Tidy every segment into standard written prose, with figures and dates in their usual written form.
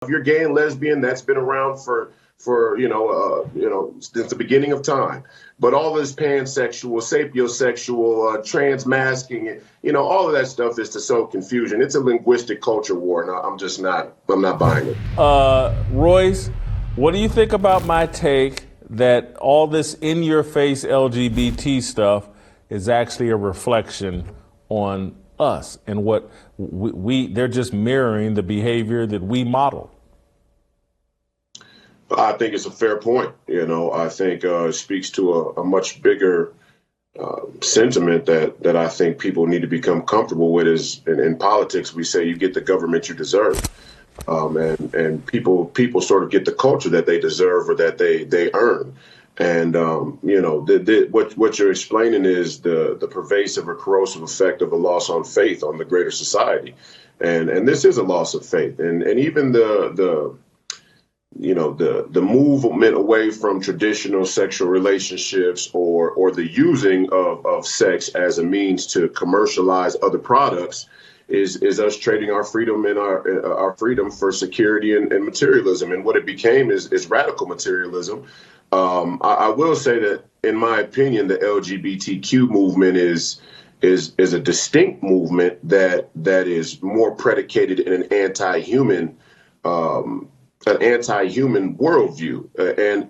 If you're gay and lesbian, that's been around for since the beginning of time. But all this pansexual, sapiosexual, transmasking, all of that stuff is to sow confusion. It's a linguistic culture war, and I'm not buying it. Royce, what do you think about my take that all this in-your-face LGBT stuff is actually a reflection on us and what they're just mirroring the behavior that we model? I think it's a fair point. I think it speaks to a much bigger sentiment that I think people need to become comfortable with. Is in politics, we say you get the government you deserve. And people sort of get the culture that they deserve or that they earn. And what you're explaining is the pervasive or corrosive effect of a loss on faith on the greater society, and this is a loss of faith, and even the movement away from traditional sexual relationships or the using of sex as a means to commercialize other products is us trading our freedom and our freedom for security and materialism. And what it became is radical materialism. I will say that, in my opinion, the LGBTQ movement is a distinct movement that is more predicated in an anti-human worldview, and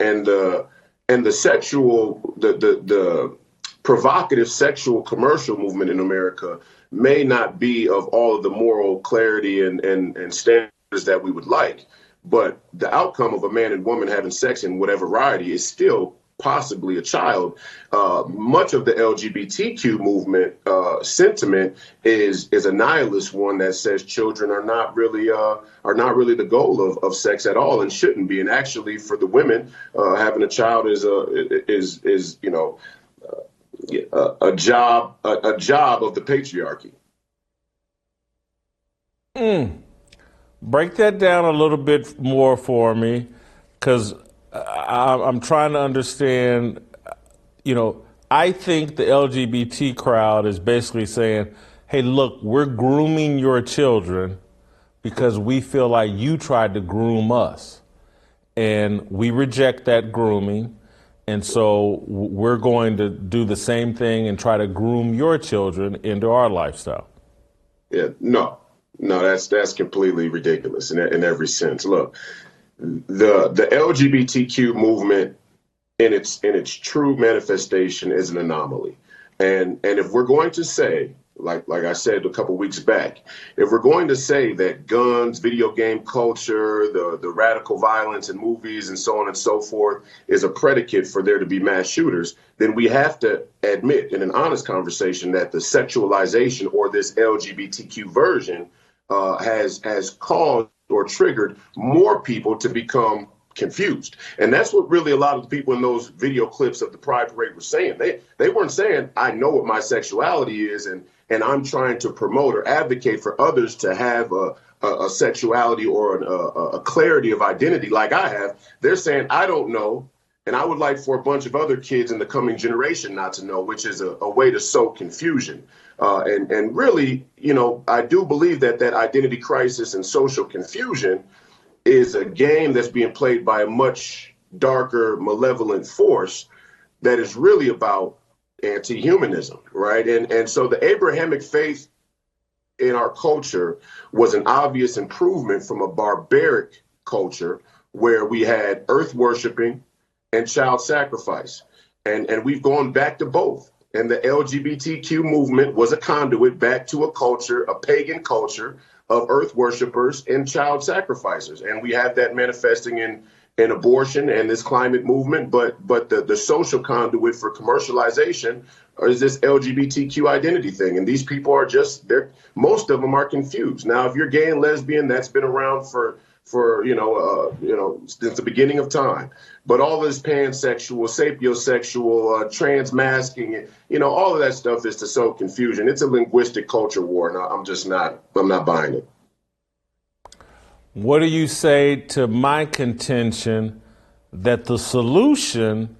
the provocative sexual commercial movement in America may not be of all of the moral clarity and standards that we would like, but the outcome of a man and woman having sex in whatever variety is still possibly a child. Much of the LGBTQ movement sentiment is a nihilist one that says children are not really the goal of sex at all and shouldn't be. And actually, for the women, having a child is a job of the patriarchy. Break that down a little bit more for me, because I'm trying to understand. I think the LGBT crowd is basically saying, hey, look, we're grooming your children because we feel like you tried to groom us, and we reject that grooming. And so we're going to do the same thing and try to groom your children into our lifestyle. Yeah, no, that's completely ridiculous in every sense. Look, the LGBTQ movement in its true manifestation is an anomaly. And if we're going to say, like I said a couple weeks back, if we're going to say that guns, video game culture, the radical violence in movies and so on and so forth is a predicate for there to be mass shooters, then we have to admit in an honest conversation that the sexualization or this LGBTQ version has caused or triggered more people to become confused. And that's what really a lot of the people in those video clips of the Pride Parade were saying. They weren't saying, I know what my sexuality is and I'm trying to promote or advocate for others to have a sexuality or a clarity of identity like I have. They're saying, I don't know, and I would like for a bunch of other kids in the coming generation not to know, which is a way to sow confusion. And really, I do believe that identity crisis and social confusion is a game that's being played by a much darker, malevolent force that is really about anti-humanism, right? And so the Abrahamic faith in our culture was an obvious improvement from a barbaric culture where we had earth worshiping and child sacrifice. And we've gone back to both. And the LGBTQ movement was a conduit back to a culture, a pagan culture of earth worshipers and child sacrificers. And we have that manifesting in abortion and this climate movement. But the social conduit for commercialization is this LGBTQ identity thing. And these people are most of them are confused. Now, if you're gay and lesbian, that's been around for since the beginning of time. But all this pansexual, sapiosexual, transmasking, all of that stuff is to sow confusion. It's a linguistic culture war, and I'm not buying it. What do you say to my contention that the solution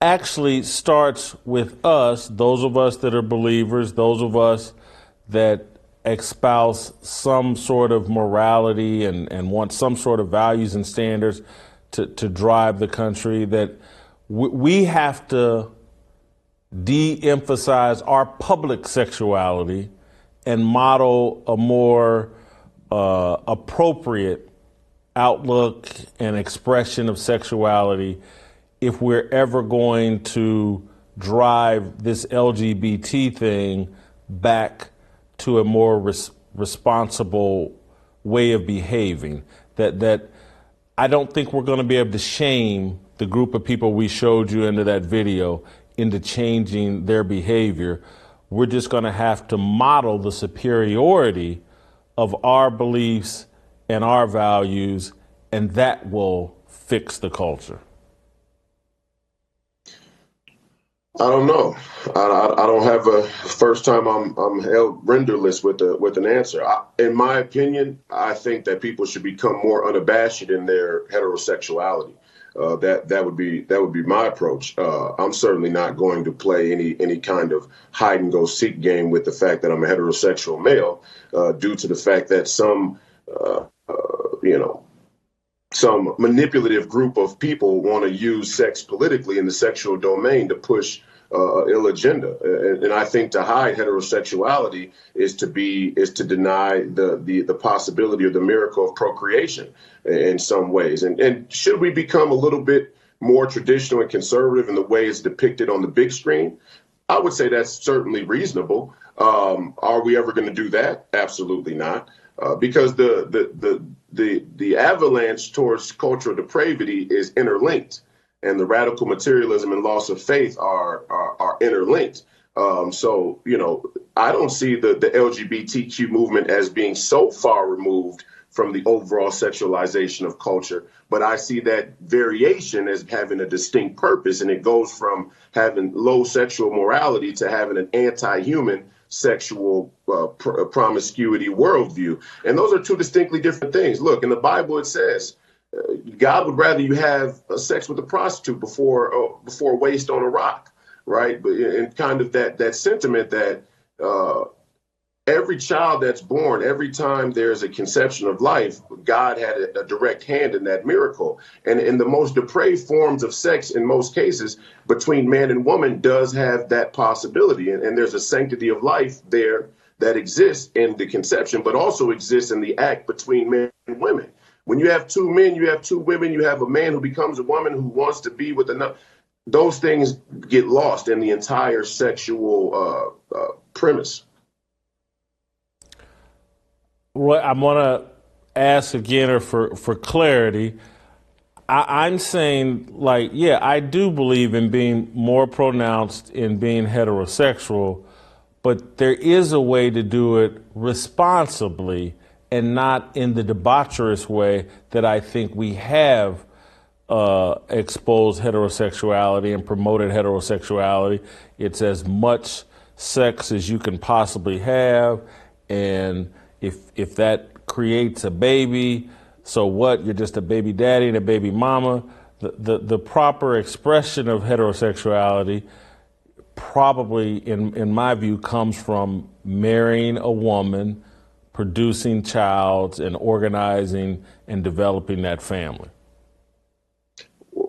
actually starts with us, those of us that are believers, those of us that espouse some sort of morality and want some sort of values and standards to drive the country, that we have to de-emphasize our public sexuality and model a more appropriate outlook and expression of sexuality if we're ever going to drive this LGBT thing back to a more responsible way of behaving. That I don't think we're going to be able to shame the group of people we showed you into that video into changing their behavior. We're just going to have to model the superiority of our beliefs and our values, and that will fix the culture. I don't know. I don't have a first time I'm held renderless with an answer. In my opinion, I think that people should become more unabashed in their heterosexuality. That would be my approach. I'm certainly not going to play any kind of hide and go seek game with the fact that I'm a heterosexual male, due to the fact that some manipulative group of people want to use sex politically in the sexual domain to push ill agenda. And I think to hide heterosexuality is to deny the possibility of the miracle of procreation in some ways. And should we become a little bit more traditional and conservative in the way it's depicted on the big screen? I would say that's certainly reasonable. Are we ever going to do that? Absolutely not. Because the avalanche towards cultural depravity is interlinked, and the radical materialism and loss of faith are interlinked. So, I don't see the LGBTQ movement as being so far removed from the overall sexualization of culture, but I see that variation as having a distinct purpose, and it goes from having low sexual morality to having an anti-human sexual promiscuity worldview. And those are two distinctly different things. Look, in the Bible, it says God would rather you have sex with a prostitute before waste on a rock, right? But and kind of that sentiment that every child that's born, every time there's a conception of life, God had a direct hand in that miracle. And in the most depraved forms of sex, in most cases, between man and woman does have that possibility. And there's a sanctity of life there that exists in the conception, but also exists in the act between men and women. When you have two men, you have two women, you have a man who becomes a woman who wants to be with another. Those things get lost in the entire sexual premise. Roy, I want to ask again, or for clarity, I'm saying, I do believe in being more pronounced in being heterosexual, but there is a way to do it responsibly and not in the debaucherous way that I think we have exposed heterosexuality and promoted heterosexuality. It's as much sex as you can possibly have, and if that creates a baby, so what? You're just a baby daddy and a baby mama. The proper expression of heterosexuality probably, in my view, comes from marrying a woman, producing child, and organizing and developing that family.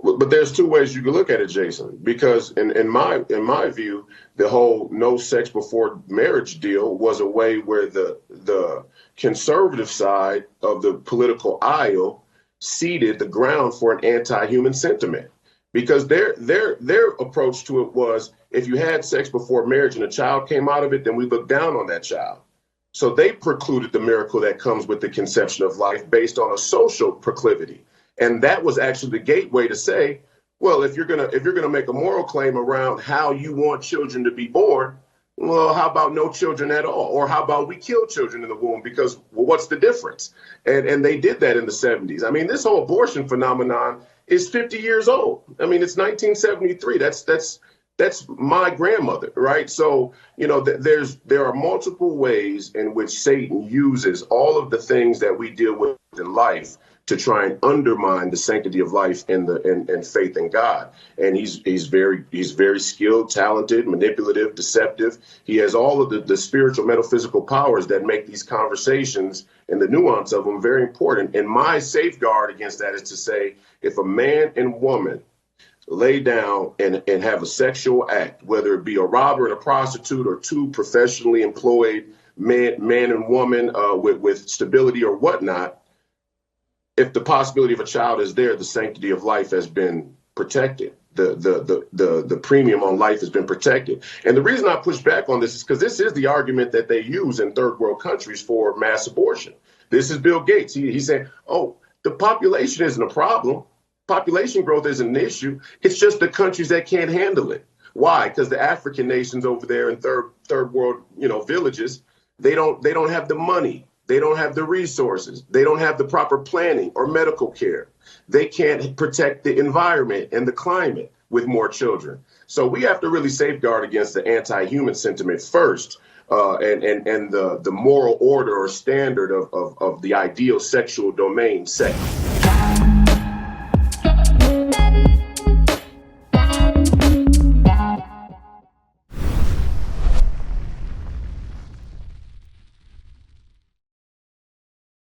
But there's two ways you can look at it, Jason, because in my view, the whole no sex before marriage deal was a way where the conservative side of the political aisle seeded the ground for an anti-human sentiment, because their approach to it was, if you had sex before marriage and a child came out of it, then we look down on that child. So they precluded the miracle that comes with the conception of life based on a social proclivity. And that was actually the gateway to say, well, if you're gonna make a moral claim around how you want children to be born, well, how about no children at all? Or how about we kill children in the womb? Because, well, what's the difference? And they did that in the 70s. I mean, this whole abortion phenomenon is 50 years old. I mean, it's 1973. That's my grandmother, right? So, there are multiple ways in which Satan uses all of the things that we deal with in life to try and undermine the sanctity of life and faith in God. And he's very skilled, talented, manipulative, deceptive. He has all of the spiritual, metaphysical powers that make these conversations and the nuance of them very important. And my safeguard against that is to say, if a man and woman lay down and have a sexual act, whether it be a robber and a prostitute or two professionally employed man and woman with stability or whatnot, if the possibility of a child is there, the sanctity of life has been protected. The premium on life has been protected. And the reason I push back on this is because this is the argument that they use in third world countries for mass abortion. This is Bill Gates. He said, oh, the population isn't a problem. Population growth isn't an issue. It's just the countries that can't handle it. Why? Because the African nations over there in third world, villages, they don't have the money. They don't have the resources. They don't have the proper planning or medical care. They can't protect the environment and the climate with more children. So we have to really safeguard against the anti-human sentiment first, and the moral order or standard of the ideal sexual domain, sex.